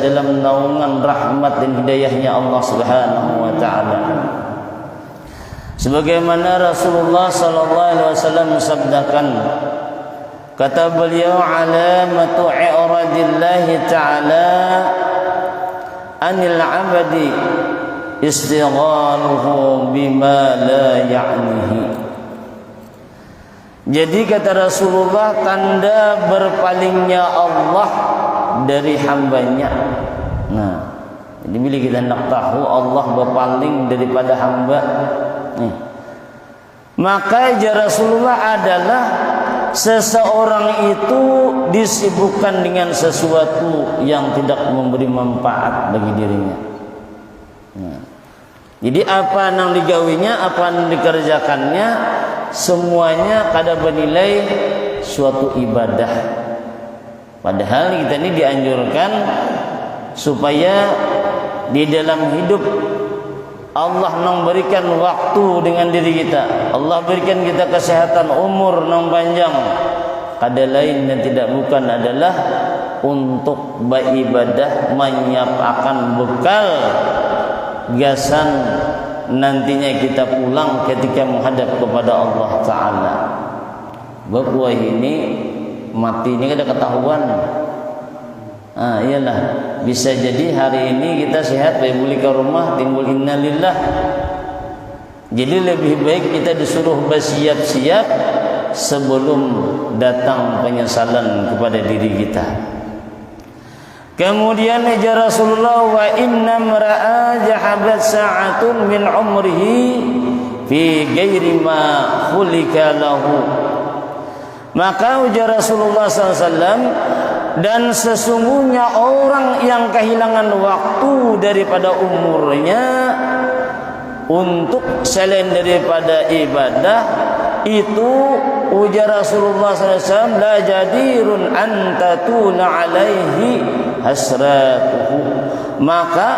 dalam naungan rahmat dan hidayahnya Allah Subhanahu wa taala. Sebagaimana Rasulullah sallallahu alaihi wasallam sabdakan, kata beliau, alamatu i'radillahi ta'ala anil 'abdi istighaluhu bima la ya'nihi. Jadi kata Rasulullah, tanda berpalingnya Allah dari hambanya. Nah, jadi bila kita nak tahu Allah berpaling daripada hamba, maka ajar Rasulullah adalah seseorang itu disibukkan dengan sesuatu yang tidak memberi manfaat bagi dirinya. Jadi apa yang digawinya, apa yang dikerjakannya, semuanya kada bernilai suatu ibadah. Padahal kita ini dianjurkan supaya di dalam hidup Allah memberikan waktu dengan diri kita. Allah berikan kita kesehatan, umur yang panjang. Kada lain dan tidak bukan adalah untuk beribadah, menyiapkan bekal gasan nantinya kita pulang ketika menghadap kepada Allah Ta'ala. Bahwa ini mati ini kada ketahuan. Iyalah, bisa jadi hari ini kita sehat, baik balik ke rumah timbul innalillah. Jadi lebih baik kita disuruh bersiap-siap sebelum datang penyesalan kepada diri kita. Kemudian ajar Rasulullah, wa inna mra'a jahabat sa'atun min umrihi fi ghairi ma khulika lahu. Maka ujar Rasulullah SAW, dan sesungguhnya orang yang kehilangan waktu daripada umurnya untuk selain daripada ibadah, itu ujar Rasulullah SAW, la jadirun antatuna alaihi hasratuhu. Maka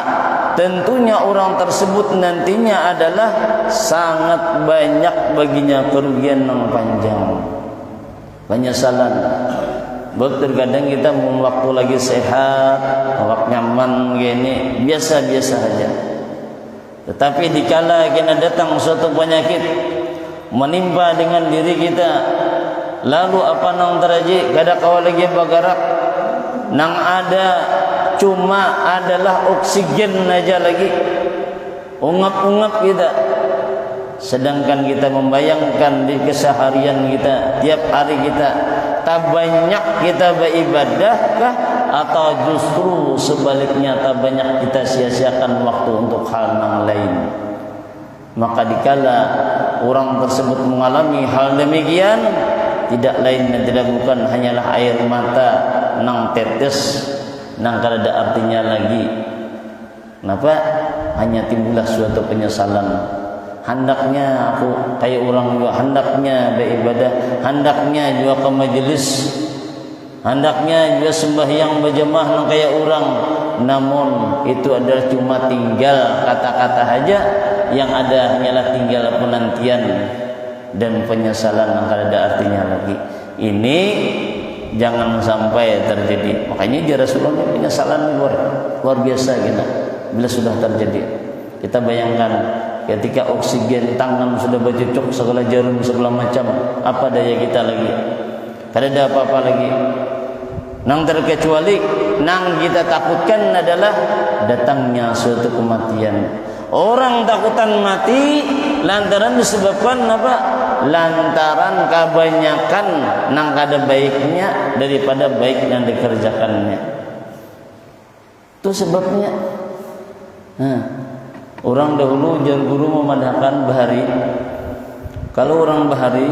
tentunya orang tersebut nantinya adalah sangat banyak baginya kerugian yang panjang, penyesalan. Terkadang kita waktu lagi sehat, waktu nyaman gini, biasa-biasa saja. Tetapi dikala kena datang suatu penyakit menimpa dengan diri kita, lalu apa nang terjadi? Kada kawal lagi bergerak, nang ada cuma adalah oksigen aja lagi, ungap-ungap kita. Sedangkan kita membayangkan di keseharian kita, tiap hari kita, tak banyak kita beribadah kah? Atau justru sebaliknya, tak banyak kita sia-siakan waktu untuk hal yang lain. Maka dikala orang tersebut mengalami hal demikian, tidak lain dan tidak bukan hanyalah air mata nang tetes, nang kada ada artinya lagi. Kenapa? Hanya timbullah suatu penyesalan. Hendaknya aku kayak orang juga, hendaknya beribadah, hendaknya juga ke majelis, hendaknya juga sembahyang berjemaah nang kayak orang. Namun itu adalah cuma tinggal kata-kata saja, yang ada hanyalah tinggal penantian dan penyesalan yang tidak ada artinya lagi. Ini jangan sampai terjadi. Makanya dia Rasulullah penyesalan luar biasa kita bila sudah terjadi. Kita bayangkan ketika oksigen tangan sudah bercucuk, segala jarum segala macam, apa daya kita lagi? Tidak ada apa-apa lagi. Nang terkecuali nang kita takutkan adalah datangnya suatu kematian. Orang takutan mati lantaran disebabkan apa? Lantaran kebanyakan nang kada baiknya daripada baik yang dikerjakannya. Itu sebabnya. Orang dahulu jan guru memadahkan bahari. Kalau orang bahari,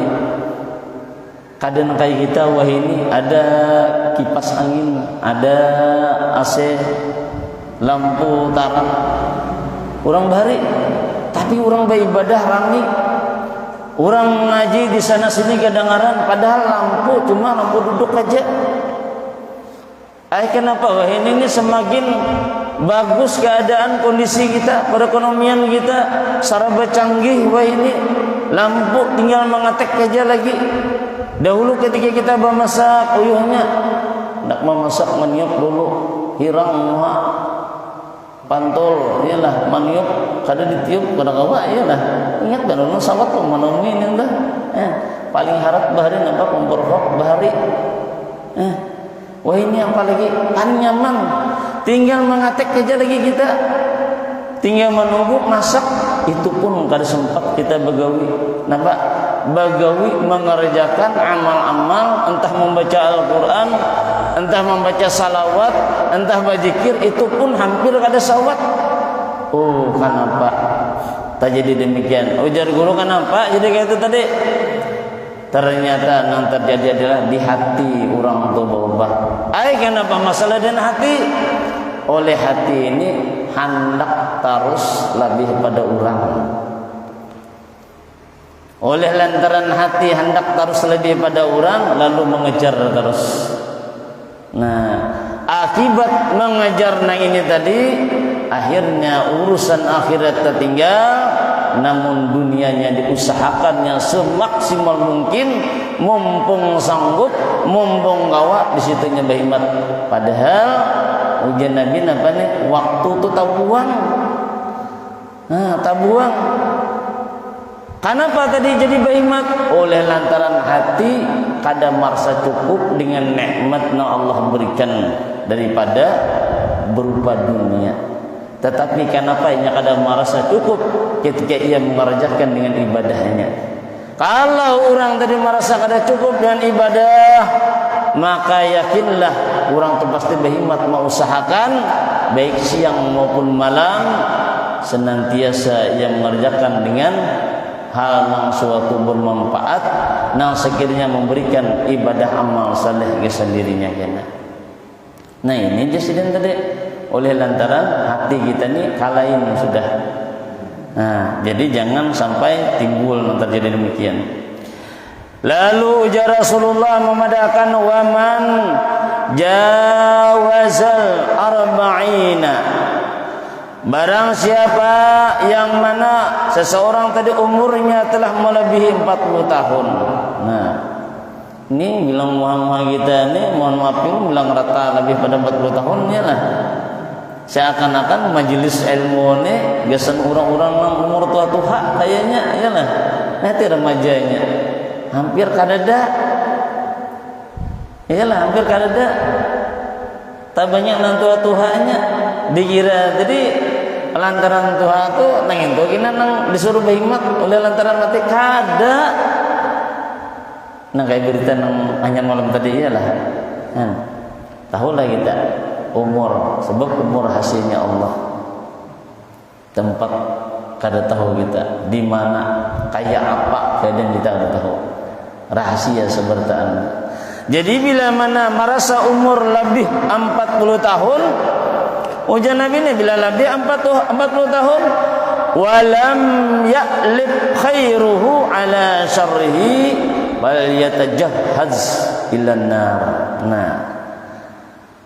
kadang kayak kita, wah ini ada kipas angin, ada AC, lampu tarang. Orang bahari, tapi orang beribadah rangi. Orang ngaji di sana sini kedengaran, padahal lampu cuma lampu duduk aja. Kenapa? Wah ini semakin bagus keadaan kondisi kita, perekonomian kita, serba canggih. Wah ini lampu tinggal mengetek aja lagi. Dahulu ketika kita memasak uyuhnya, nak memasak meniup dulu, hirang muha pantol iyalah maniuk kada ditiup kada kawa iyalah ingat kan ulun sawat manomi ini dah paling harap bahari nampak memperhok bahari wah ini apalagi kan nyaman tinggal mengatek aja lagi kita tinggal menunggu masak itu pun kada sempat kita begawi nampak begawi mengerjakan amal-amal entah membaca Al-Quran entah membaca salawat entah berzikir itu pun hampir kada sawat. Oh kenapa tak jadi demikian ujar guru kenapa jadi kayak itu tadi ternyata yang terjadi adalah di hati orang itu berubah. Kenapa masalah dan hati oleh hati ini hendak terus lebih pada orang oleh lantaran hati hendak terus lebih pada orang lalu mengejar terus. Nah akibat mengejar ini tadi akhirnya urusan akhirat tertinggal namun dunianya diusahakannya semaksimal mungkin mumpung sanggup mumpung gawa di situnya berkhidmat padahal ujian Nabi apa nih waktu itu tabuang tabuang. Kenapa tadi jadi berkhidmat? Oleh lantaran hati kada merasa cukup dengan nikmat yang Allah berikan daripada berupa dunia. Tetapi kenapa ia kada merasa cukup ketika ia mengerjakan dengan ibadahnya? Kalau orang tadi merasa kada cukup dengan ibadah, maka yakinlah orang itu pasti berkhidmat mengusahakan baik siang maupun malam senantiasa ia mengerjakan dengan hal yang suatu bermanfaat yang sekiranya memberikan ibadah amal saleh ke sendirinya kena. Nah ini jasiden tadi oleh lantaran hati kita ni kalain sudah. Nah jadi jangan sampai timbul terjadi demikian. Lalu ujar Rasulullah memadakan waman jawazal arba'ina barang siapa yang mana seseorang tadi umurnya telah melebihi 40 tahun. Nah, ini bilang muhamad kita ini mohon maaf bilang rata lebih pada 40 tahun ya lah. Seakan-akan majelis ilmu ini gasan orang-orang yang umur tua-tua kayaknya ya lah. Nanti remajanya hampir kadada. Iyalah hampir kadada. Tak banyak nang tua-tuanya dikira jadi lantaran Tuhan tu nang itu kena nang disuruh berkhidmat oleh lantaran mati kada nang kayak berita nang hanya malam tadi iyalah tahulah kita umur sebab umur hasilnya Allah tempat kada tahu kita di mana kayak apa keadaan kita kada tahu rahasia sebertaan. Jadi bila mana merasa umur lebih 40 tahun ujian Nabi ini bila lebih 40 tahun walam ya'lib khairuhu ala syarrihi bal yatajahhaz ilan nar. Nah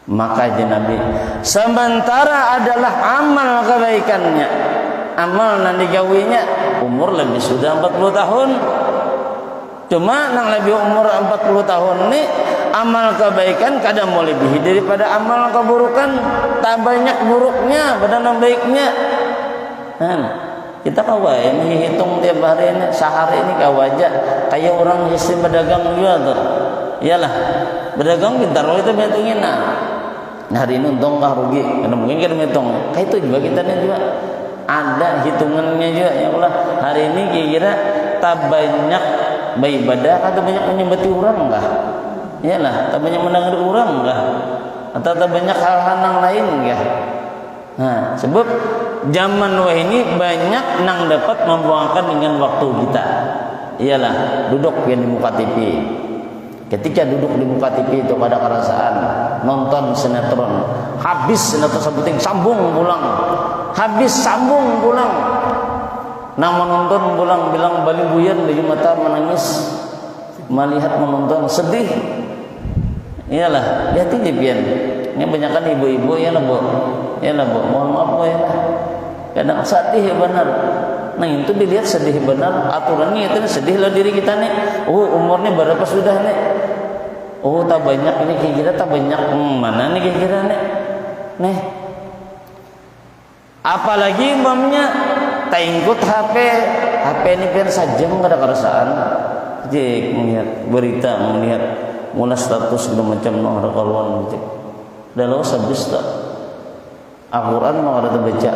maka Nabi sementara adalah amal kebaikannya amal yang digawinya umur lebih sudah 40 tahun cuma nang lebih umur 40 tahun ini amal kebaikan kadang mau lebih daripada amal keburukan tak banyak buruknya badan baiknya kita kawai menghitung tiap hari ini sehari ini kawaja kayak orang sistem berdagang juga tuh iyalah berdagang pintar kalau kita hitungin hari ini untung kah rugi karena mungkin kita hitung kayak itu juga kita nih juga ada hitungannya juga ya Allah hari ini kira-kira tak banyak beribadah atau banyak menyembati orang enggak iyalah tak banyak mendengar orang enggak atau tak banyak hal-hal yang lain enggak. Nah sebab zaman ini banyak nang dapat membuangkan dengan waktu kita iyalah duduk yang di muka TV ketika duduk di muka TV itu pada kerasaan nonton sinetron habis sinetron sebuting sambung pulang habis sambung pulang nama nonton pulang bilang balik buyan dari mata menangis melihat menonton sedih iyalah lihat ini pian ini banyakkan ibu-ibu ya lah bu mohon maaf bu ya kadang sedih benar nah itu dilihat sedih benar aturannya itu sedihlah diri kita nih umurnya berapa sudah nih tak banyak ini kira-kira tak banyak mana nih kira-kira nih Nih. Apalagi umpamanya taingkut HP ini pian sajam kada kerasaan. Cek melihat berita, melihat mula status segala macam ada kaluan cek. Dah lawas habis tak. Al-Quran maka ada baca,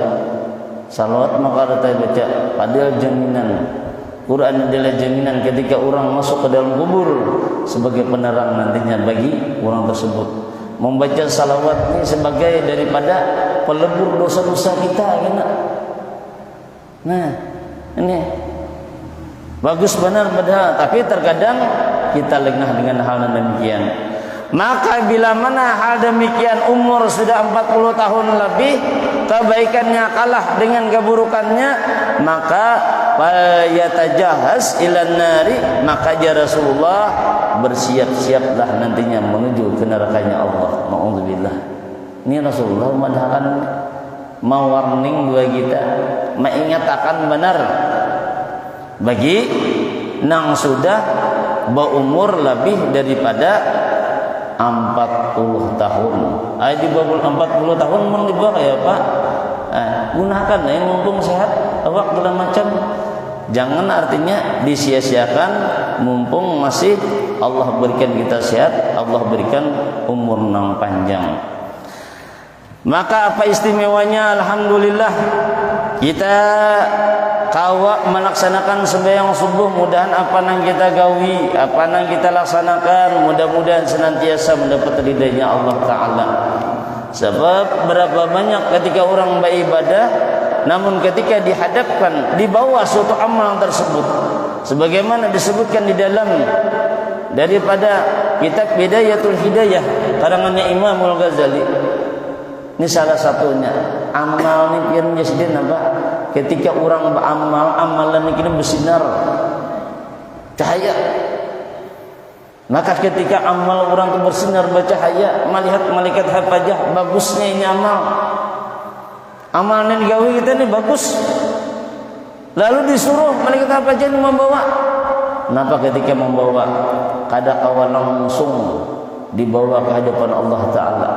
salawat maka ada baca. Padahal jaminan Quran adalah jaminan ketika orang masuk ke dalam kubur sebagai penerang nantinya bagi orang tersebut. Membaca salawat ini sebagai daripada pelebur dosa-dosa kita, kan? Nah, ini bagus benar padahal, tapi terkadang kita lengah dengan hal demikian. Maka bila mana hal demikian umur sudah 40 tahun lebih, kebaikannya kalah dengan keburukannya, maka yatajahaz ilan nari, maka ya Rasulullah bersiap-siaplah nantinya menuju ke nerakanya Allah. Ma'udzubillah. Ini Rasulullah mengatakan mau warning dua kita, mengingatkan benar bagi nang sudah berumur lebih daripada 40 tahun. Di bawah 40 tahun memang di bawah ya Pak. Gunakan yang mumpung sehat, awak segala macam. Jangan artinya disia-siakan mumpung masih Allah berikan kita sehat, Allah berikan umur nang panjang. Maka apa istimewanya? Alhamdulillah kita kawa melaksanakan sembahyang subuh. Mudahan apa nang kita gawi, apa nang kita laksanakan, mudah-mudahan senantiasa mendapat ridha-Nya Allah Ta'ala. Sebab berapa banyak ketika orang beribadah, namun ketika dihadapkan di bawah suatu amal tersebut, sebagaimana disebutkan di dalam daripada kitab Bidayatul Hidayah karangannya Imam Al-Ghazali. Ini salah satunya. Amal ni pian jasdin apa? Ketika orang beramal, amalan ini bersinar cahaya. Maka ketika amal orang itu bersinar bercahaya, melihat malaikat hafajah bagusnya ini amal. Amal yang digawi kita ini bagus. Lalu disuruh malaikat hafajah ini membawa. Kenapa ketika membawa? Kada kawan langsung dibawa ke hadapan Allah Ta'ala,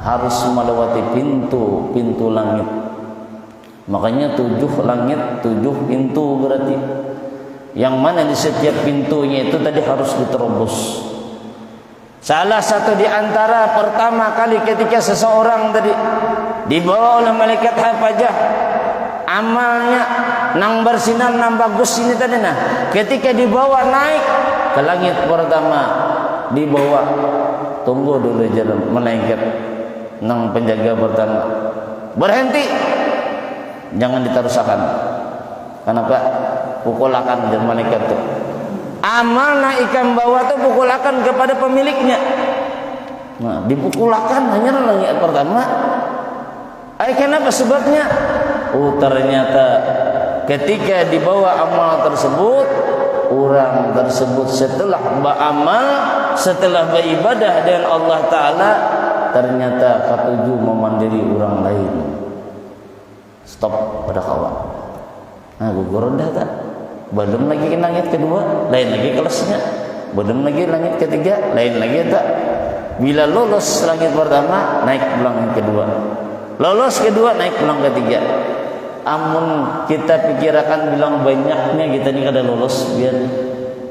harus melewati pintu langit. Makanya 7 langit, 7 pintu berarti. Yang mana di setiap pintunya itu tadi harus diterobos. Salah satu di antara pertama kali ketika seseorang tadi dibawa oleh malaikat hafajah, amalnya nang bersinar nang bagus ini tadi nah. Ketika dibawa naik ke langit pertama, dibawa tunggu dulu jalan malaikat nang penjaga pertama. Berhenti. Jangan diterusakan. Kenapa? Pukulakan dan malaikat itu. Amal ikan bawa itu pukulakan kepada pemiliknya. Nah, dipukulakan hanya langit pertama. Kenapa sebabnya? Ternyata ketika dibawa amal tersebut, orang tersebut setelah beramal, setelah beribadah dengan Allah Ta'ala, ternyata ketujuh memandiri orang lain. Stop pada kawan. Nah, gugur dah tak. Belum lagi ke langit kedua, lain lagi kelasnya. Belum lagi langit ketiga, lain lagi tak. Bila lolos langit pertama, naik pulang yang kedua. Lolos kedua, naik pulang ketiga. Amun kita pikirkan bilang banyaknya kita ni kada lolos, biar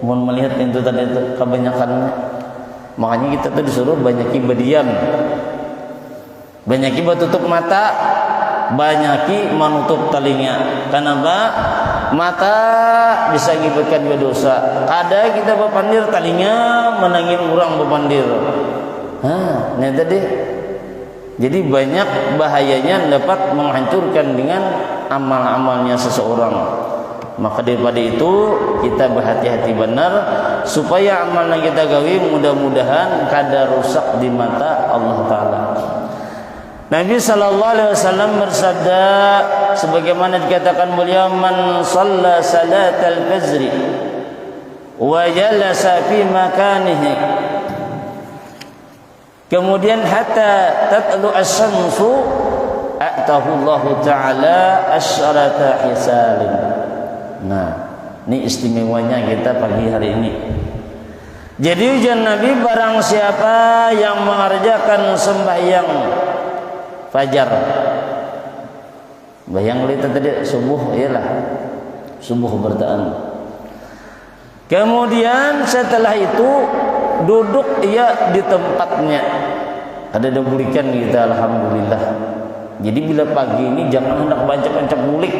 mun melihat itu tadi itu kebanyakannya. Makanya kita tuh disuruh banyaki berdiam, banyaki tutup mata, banyaki menutup telinga. Kenapa? Mata bisa menyebabkan dosa. Ada kita berpandir, telinga menangin orang berpandir. Ini tadi. Jadi banyak bahayanya dapat menghancurkan dengan amal-amalnya seseorang. Maka daripada itu kita berhati-hati benar supaya amal yang kita gawi mudah-mudahan kada rusak di mata Allah Ta'ala. Nabi SAW bersabda sebagaimana dikatakan beliau, man shalla salatal fajri wa jalasa fi makanihi, kemudian hatta tatlu asy-syamsu atahu Allah Ta'ala asyarata hisalin. Nah, ini istimewanya kita pagi hari ini. Jadi ujian Nabi, barang siapa yang mengerjakan sembahyang fajar. Bayang kita tadi subuh, iyalah subuh bertaan. Kemudian setelah itu duduk ia di tempatnya. Ada bulikan kita, alhamdulillah. Jadi bila pagi ini jangan hendak bancak-bancak bulik.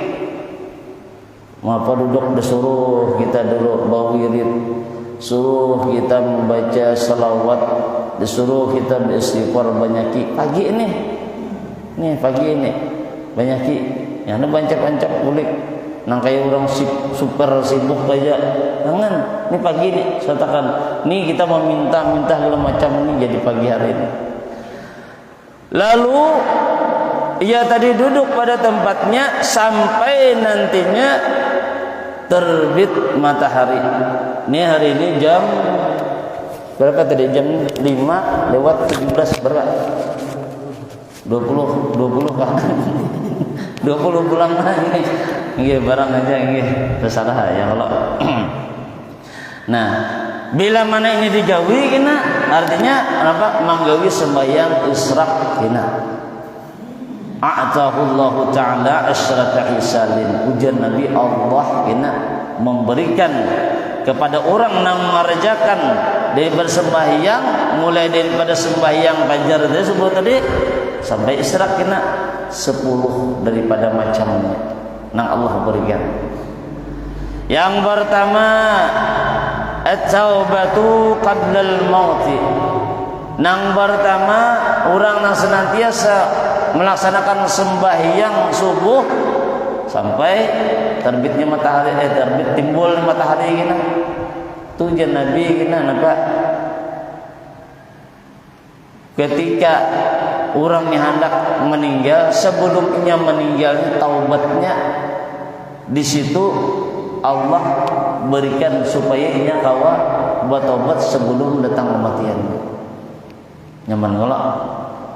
Maka duduk disuruh kita dulu bawa wirid, suruh kita membaca salawat, disuruh kita beristighfar banyaki. Pagi ini, nih pagi ini banyaki. Yang ada bancak-bancak bulik. Nang kayak orang super sibuk aja. Jangan, ini pagi ini saya katakan, nih kita meminta segala macam ini jadi pagi hari ini. Lalu ia tadi duduk pada tempatnya sampai nantinya terbit matahari. Ini hari ini jam berapa tadi? Jam 5 lewat 17 berapa? 20 kah? 20 pulang lagi. Nggih barang aja nggih tersalah ya kalau. Nah, bila mana ini digawi kena artinya apa? Manggawi sembahyang isyraq kena. A'tahullahu ta'ala asyrata hisalin. Ujian Nabi Allah kena memberikan kepada orang yang mengerjakan dari bersembahyang mulai daripada sembahyang fajar tersebut tadi sampai isyraq kena 10 daripada macamnya nang Allah berikan. Yang pertama at-taubatu qabla al-maut. Nang pertama orang yang senantiasa melaksanakan sembahyang subuh sampai terbitnya matahari, terbit timbul matahari gini. Tujuan Nabi gini apa? Ketika orang yang hendak meninggal, sebelumnya meninggal taubatnya di situ Allah berikan supaya ia kawa bertobat sebelum datang kematian. Nyaman kalau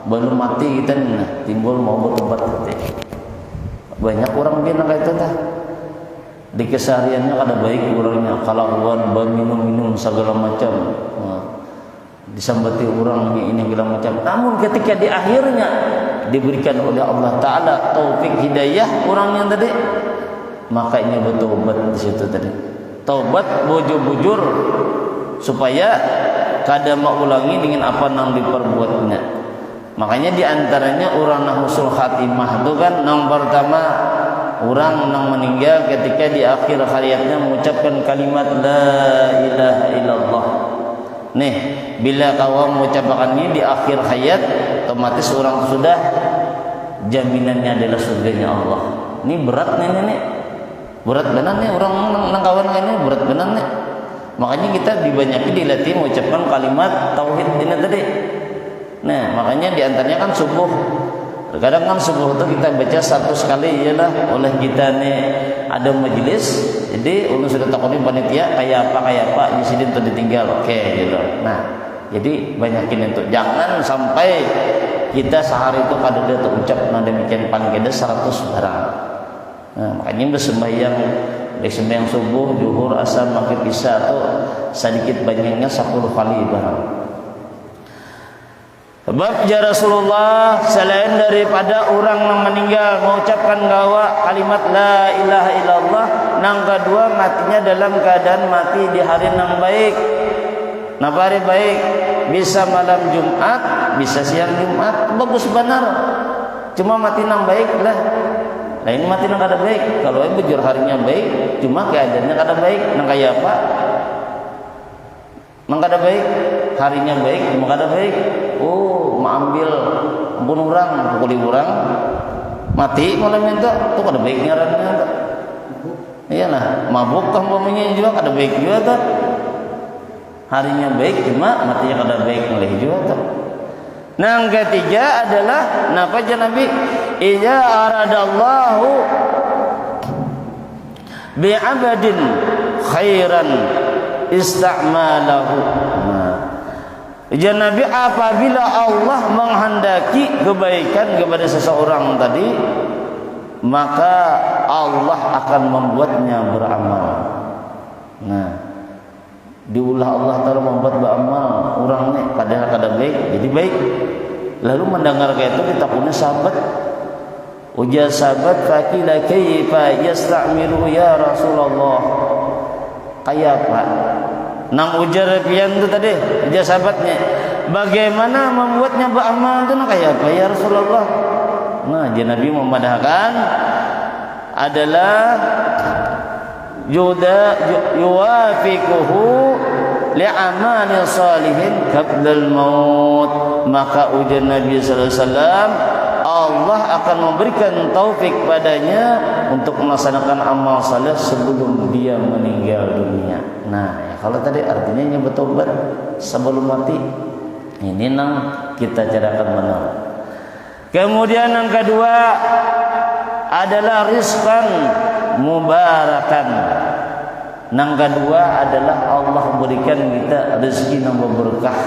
belum mati kita timbul mau bertobat nanti. Banyak orang bilang kayak itu dah. Di kesehariannya ada baik orangnya, kalawan minum segala macam. Disambati orang ini segala macam. Namun ketika di akhirnya diberikan oleh Allah Taala taufik hidayah orang yang tadi, makanya bertobat di situ tadi. Taubat bujur-bujur supaya kada mengulangi dengan apa yang diperbuatnya. Makanya di antaranya orang yang husnul khatimah itu kan yang pertama orang yang meninggal ketika di akhir hayatnya mengucapkan kalimat la ilaha illallah. Nih, bila kau mengucapkan ini di akhir hayat, otomatis orang sudah jaminannya adalah surganya Allah. Ini berat nih. Berat benar nih orang nang kawan ini berat benar nih. Makanya kita dibanyaki dilatih mengucapkan kalimat tauhid ini tadi. Nah, makanya di antaranya kan subuh. Kadang kan subuh itu kita baca satu sekali ialah oleh kita nih ada majelis. Jadi ulun sudah takutin panitia kayak apa di sini tuh ditinggal. Oke gitu. Nah, jadi banyakin itu. Jangan sampai kita sehari itu kada ada ucap nah demikian paling kada 100 barang. Nah, makanya bersembahyang subuh, zuhur, asar, maghrib, isya atau sedikit banyaknya 10 kali barang. Sebab ya Rasulullah selain daripada orang yang meninggal mengucapkan gawa kalimat la ilaha illallah, nang kedua matinya dalam keadaan mati di hari yang baik. Nah, hari baik bisa malam Jumat, bisa siang Jumat, bagus benar. Cuma mati nang baik lah. Lain mati nang kada baik. Kalau bujur harinya baik, cuma keadaannya kada baik. Nang kaya apa? Nang kada baik, harinya baik, cuma kada baik. Oh, mengambil bunuh orang, pukuli orang, mati malam itu, tu kada baiknya orangnya. Iyalah, mabuk kampungnya juga kada baik juga tu. Harinya baik, cuma matinya kada baik oleh juga tu. Nah, yang ketiga adalah napa Nabi? Iza aradallahu bi'abadin khairan ista'malahu. Nabi apabila Allah menghendaki kebaikan kepada seseorang tadi, maka Allah akan membuatnya beramal. Nah, diulah Allah Ta'ala membuat beramal orang ni kadang-kadang baik jadi baik. Lalu mendengar itu ditakuni sahabat. Ujar sahabat, "Fakila kaifa yasta'miru ya Rasulullah?" Kayak apa? Nang ujar pian itu tadi, ujar sahabatnya, bagaimana membuatnya beramal itu kayak apa ya Rasulullah? Nah, Nabi memadahkan adalah yuwafiquhu li'amali salihin qablal maut. Maka ujar Nabi sallallahu alaihi wasallam, Allah akan memberikan taufik padanya untuk melaksanakan amal saleh sebelum dia meninggal dunia. Nah, ya, kalau tadi artinya bertobat sebelum mati. Ini nang kita carakan benar. Kemudian yang kedua adalah rizqan mubarakan. Yang kedua adalah Allah berikan kita rezeki yang berberkah.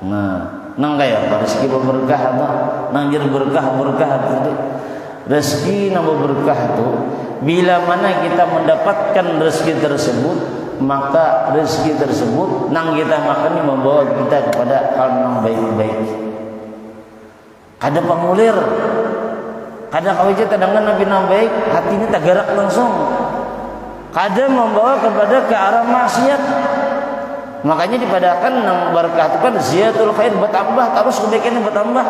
Nah, nang kaya apa rezeki berberkah apa? Nang jadi berkah itu. Rezeki yang berberkah itu bila mana kita mendapatkan rezeki tersebut, maka rezeki tersebut nang kita makan ini membawa kita kepada hal yang baik-baik. Kada pengulir, kada kawaja tadangan nabi nang baik, hatinya tergerak langsung. Kada membawa kepada ke arah maksiat. Makanya dipadakan nang berkah itu kan ziyadul khair, bertambah terus kebaikannya bertambah.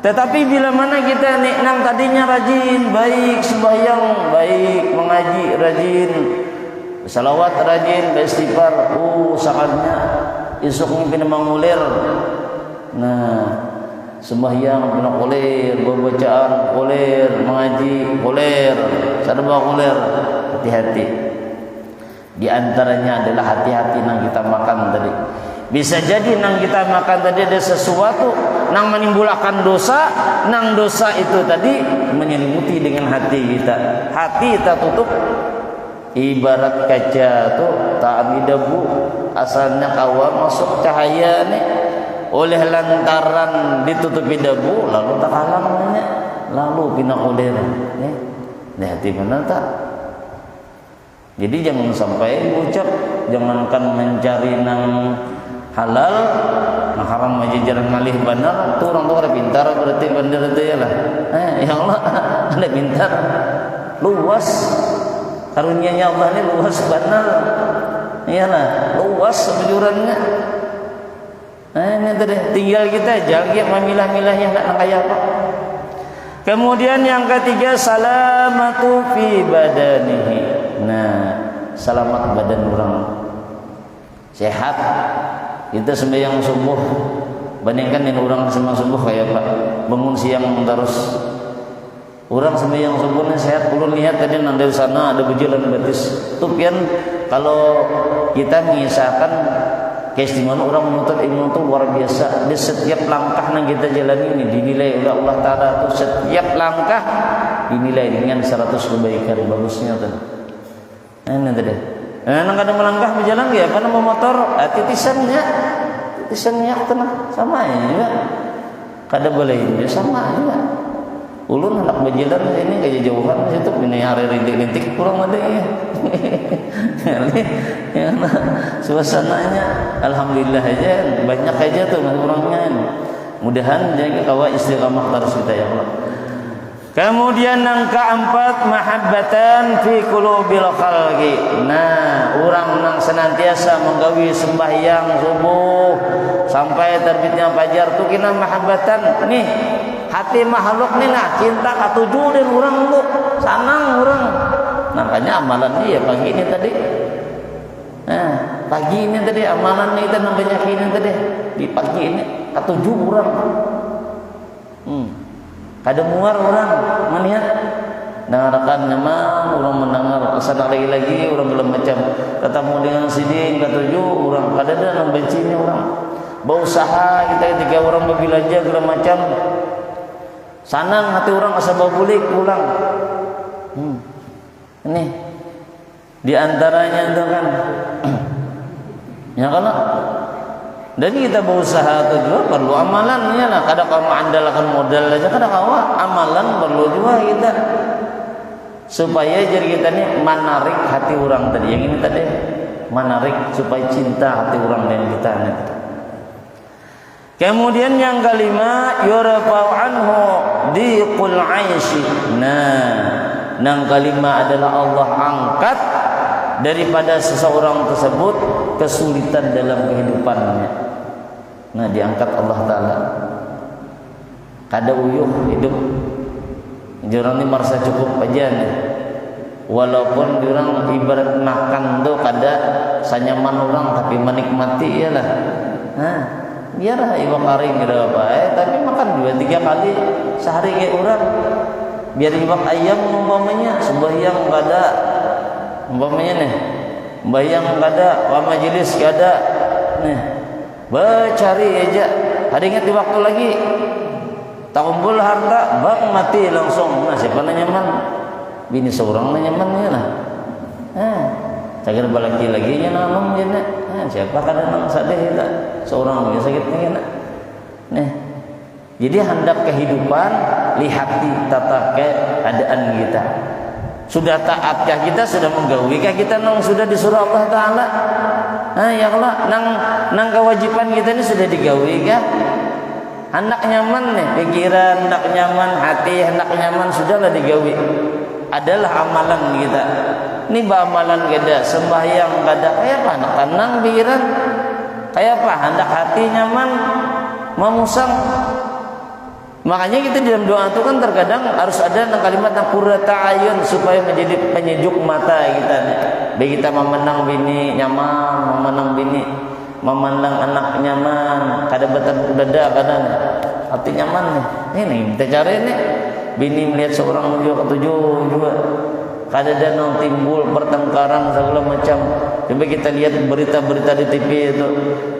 Tetapi bila mana kita nang tadinya rajin, baik sembahyang, baik mengaji rajin, salawat rajin, beristighfar, saatnya esok mungkin mengulir. Nah, sembahyang kena kulir, bacaan kulir, mengaji kulir, serba kulir. Hati-hati. Di antaranya adalah hati-hati nang kita makan tadi. Bisa jadi nang kita makan tadi ada sesuatu nang menimbulkan dosa, nang dosa itu tadi menyelimuti dengan hati kita. Hati kita tutup ibarat kaca tu tak ada debu, asalnya kawa masuk cahaya nih. Oleh lantaran ditutupi debu lalu tak halangnya, lalu pina kulir. Hati benar tak? Jadi jangan sampai ucap, jangankan mencari nang halal, nang haram aja jalan malih benar. Tu orang tu ada pintar berarti benar itu ya lah. Ya Allah, ada pintar, luas karunia-Nya Allah ini luas benar. Iyalah, luas sejurannya. Ini tadi tinggal kita jaga memilah-milahnya nak kayak apa. Kemudian yang ketiga salamatu fi badanihi. Nah, selamat badan orang sehat. Kita sembahyang subuh bandingkan dengan orang sembahyang subuh kayak Pak bangun siang terus. Orang sembahyang subuh ni sehat. Ulun lihat tadi nang dari sana ada berjalan batis. Tupian kalau kita mengisahkan keistimewaan orang menuntut ilmu itu luar biasa. Di setiap langkah yang kita jalani ini dinilai oleh Allah Ta'ala itu setiap langkah dinilai dengan 100 kebaikan bagusnya tuh. Ini tadi. Nang kadang melangkah berjalan dia apa nama motor titisannya tenang sama ya. Kada boleh dia sama juga. Ulun hendak berjalan ini kayak jauhan situ ini hari rintik-rintik kurang ada ya. Ya, suasananya alhamdulillah aja banyak aja tuh orangnya. Mudahan jangan kawa istiqamah terus kita ya Allah. Kemudian yang keempat mahabbatan fi qulubil khalqi. Nah, orang nang senantiasa menggawi sembahyang subuh sampai terbitnya fajar tu kena mahabbatan. Nih, hati makhluk ni nah cinta katuju dan orang tu sanang orang. Makanya amalan ni ya pagi ini tadi. Nah, pagi ini tadi amalan ni kita nang banyak ini tadi. Di pagi ini katuju orang. Kada muar orang melihat dengarkan nyaman orang mendengar kesana lagi orang belum macam ketemu dengan sini ketujuh orang kada ada membencinya orang berusaha kita ketika orang berbelanja segala macam sanang hati orang asa babulik pulang. Ini di antaranya itu kan ya kalau jadi kita berusaha itu juga perlu amalannya lah. Kadang kamu andalkan modal aja, kadang kamu amalan perlu juga kita supaya jadi kita ini menarik hati orang tadi. Yang ini tadi menarik supaya cinta hati orang dengan kita. Kemudian yang kelima, yurfa'u anhu diqul 'aishi. Yang kelima adalah Allah angkat daripada seseorang tersebut kesulitan dalam kehidupannya. Diangkat Allah Ta'ala. Kada uyuh hidup. Jurang ini merasa cukup aja nih. Walaupun jurang ibarat makan tuh kada sanyaman orang tapi menikmati iyalah. Biarlah iwa karing gitu apa. Tapi makan 2-3 kali sehari kayak orang. Biar iwak ayam umpamanya sembahyang kada. Umpamanya nih, sembahyang kada, wa majelis kada. Nih, bercari aja. Ada ingat di waktu lagi tak kumpul harta, bang mati langsung. Siapa nyaman? Bini seorang nyaman lah. Sakit balaki lagi nya nanong nya. Siapa kada nang sadeh kita seorang dia sakit nya. Jadi hendak kehidupan lihati tata keadaan kita. Sudah taatkah kita, sudah menggawikah kita nang sudah disuruh Allah Ta'ala? Ya Allah, nang kewajiban kita ini sudah digawikah? Hendak nyaman nih, pikiran hendak nyaman, hati hendak nyaman, sudahlah digawi. Adalah amalan kita. Ini amalan kita, sembahyang kada kayak apa? Hendak tenang pikiran, kayak apa? Hendak hati nyaman, memusang. Makanya kita dalam doa itu kan terkadang harus ada kalimat qurrata ayun supaya menjadi penyejuk mata kita. Baik kita memandang bini nyaman, memandang anak nyaman, kada betul dada kadang hati nyaman nih. Ini kita cari nih. Bini melihat seorang menuju ketujuh juga. Kada ada nang timbul pertengkaran segala macam. Coba kita lihat berita-berita di TV itu.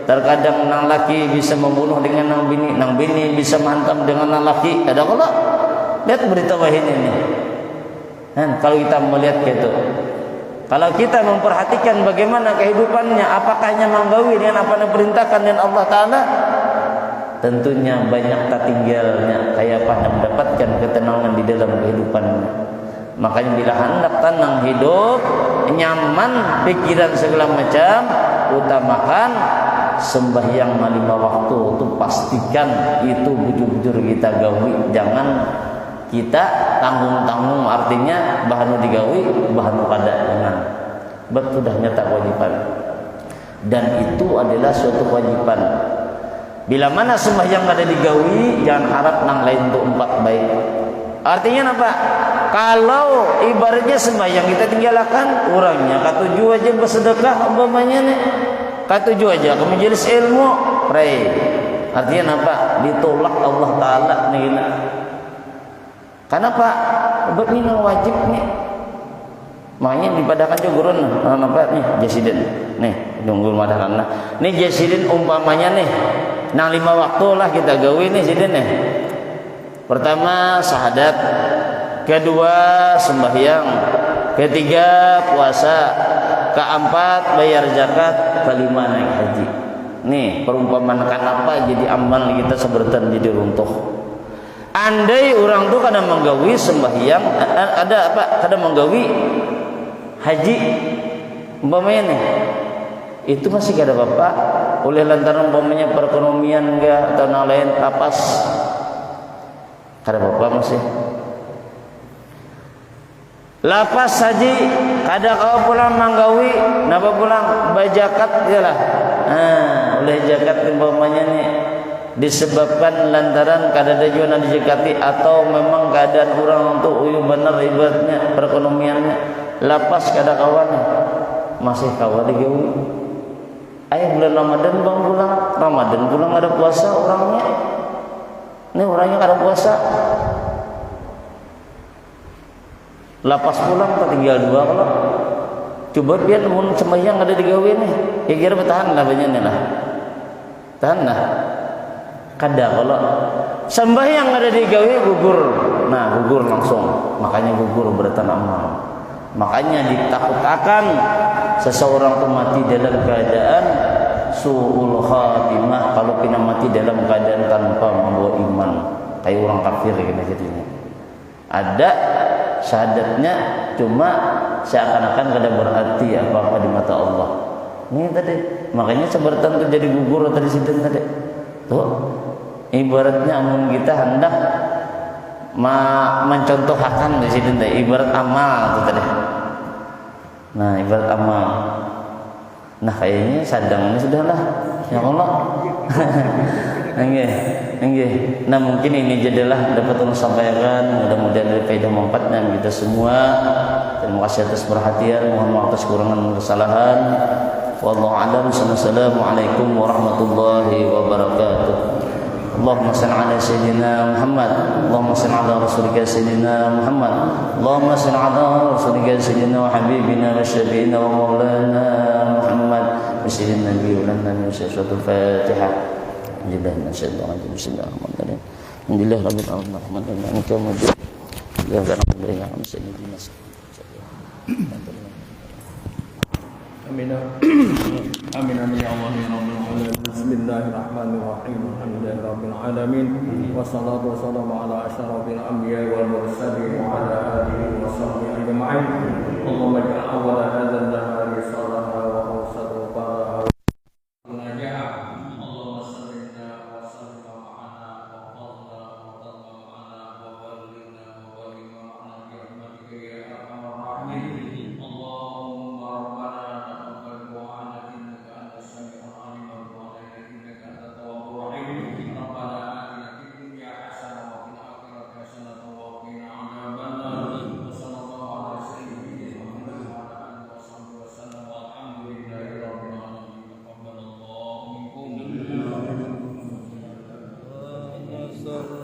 Terkadang nang laki bisa membunuh dengan nang bini bisa menghantam dengan nang laki. Ada kalau lihat berita wah ini nih. Kalau kita melihat gitu, kalau kita memperhatikan bagaimana kehidupannya, apakahnya menggawi dengan apa yang diperintahkan dengan Allah Ta'ala, tentunya banyak tak tinggalnya kayak apa mendapatkan ketenangan di dalam kehidupannya. Makanya bila hendak tenang hidup, nyaman pikiran segala macam, utamakan sembahyang 5 waktu itu pastikan itu bujur-bujur kita gawi. Jangan kita tanggung-tanggung, artinya bahan digawi, bahan kada dengan sudah nyata kewajiban. Dan itu adalah suatu kewajiban. Bila mana sembahyang ada digawi, jangan harap nang lain untuk 4 baik. Artinya apa? Kalau ibaratnya sembahyang kita tinggalkan, orangnya katuju aja bersedekah umpamanya nih. Katuju aja ke majelis ilmu, pray. Artinya apa? Ditolak Allah Ta'ala nih. Kenapa? Obat ini wajib nih. Makanya dipadakan juga gurun apa nih jasidin. Nih, nunggu madakan lah. Nih jasidin umpamanya nih. Nang 5 waktu lah kita gawe nih sidin nih. Pertama syahadat, kedua sembahyang, ketiga puasa, keempat bayar zakat, kelima naik haji. Nih perumpamaan kenapa jadi amal kita sebertan jadi runtuh. Andai orang tuh kadang menggawi sembahyang, ada apa? Kadang menggawi haji, umpamanya nih, itu masih kada apa-apa. Oleh lantaran umpamanya perekonomian enggak atau yang lain kapas, kada apa-apa masih. Lapas haji kada kau pulang manggawi, napa pulang bajakat ialah. Oleh zakat umpamanya nih disebabkan lantaran kada ada jualan dijakati atau memang keadaan kurang untuk uyu benar ibaratnya perekonomiannya. Lapas kada kawan masih kawan digawi. Ayo bulan Ramadan bang pulang ada puasa orangnya. Ini orangnya kada puasa. Lapas pulang tinggal 2 kalau. Coba biar mun sembahyang ada digawe nih. Kira-kira bertahan lah banyak nih lah. Tahan lah. Kada kalau sembahyang ada digawe gugur. Nah, gugur langsung. Makanya gugur beratan amal. Makanya ditakutkan seseorang itu mati dalam keadaan su'ul khatimah kalau kena mati dalam keadaan tanpa membawa iman, kayak orang kafir gitu jadinya. Ada syahadatnya cuma seakan-akan kada berarti apa-apa di mata Allah. Ini tadi makanya sebertan itu jadi gugur tadi sidin tadi. Tuh, ibaratnya amun kita hendak mencontohkan di sini teh ibarat amal tuh tadi. Nah, ibarat amal. Nah, kayaknya sadang ini sudahlah. Ya Allah. Nggih. Nah, mungkin ini jadilah dapat saya sampaikan, mudah-mudahan dari faedah manfaat kita semua. Terima kasih atas perhatian, mohon maaf atas kekurangan dan kesalahan. Wallahu a'lam. Assalamualaikum warahmatullahi wabarakatuh. Allahumma salli ala sayyidina Muhammad. Allahumma salli ala rasulika sayyidina Muhammad. Allahumma salli ala rasulika sayyidina wa habibina wa syafi'ina wa maulana Muhammad. Sayyidina Nabi wa lana min syaitanir Fatihah. Bismillahirrahmanirrahim. Alhamdulillah rabbil alamin. Rahmanir rahim. Ya Rabbana sayyidina. Amin. Amin amin ya Allah ya Rabbal alamin. Bismillahirrahmanirrahim. Alhamdulillahirabbil alamin. Wassalatu wassalamu ala asyrafil anbiya'i wal mursalin wa ala alihi wa sahbihi ajma'in. Allahumma ij'al awwala hadzal nahari salaha wa awsatuhu qara'a. So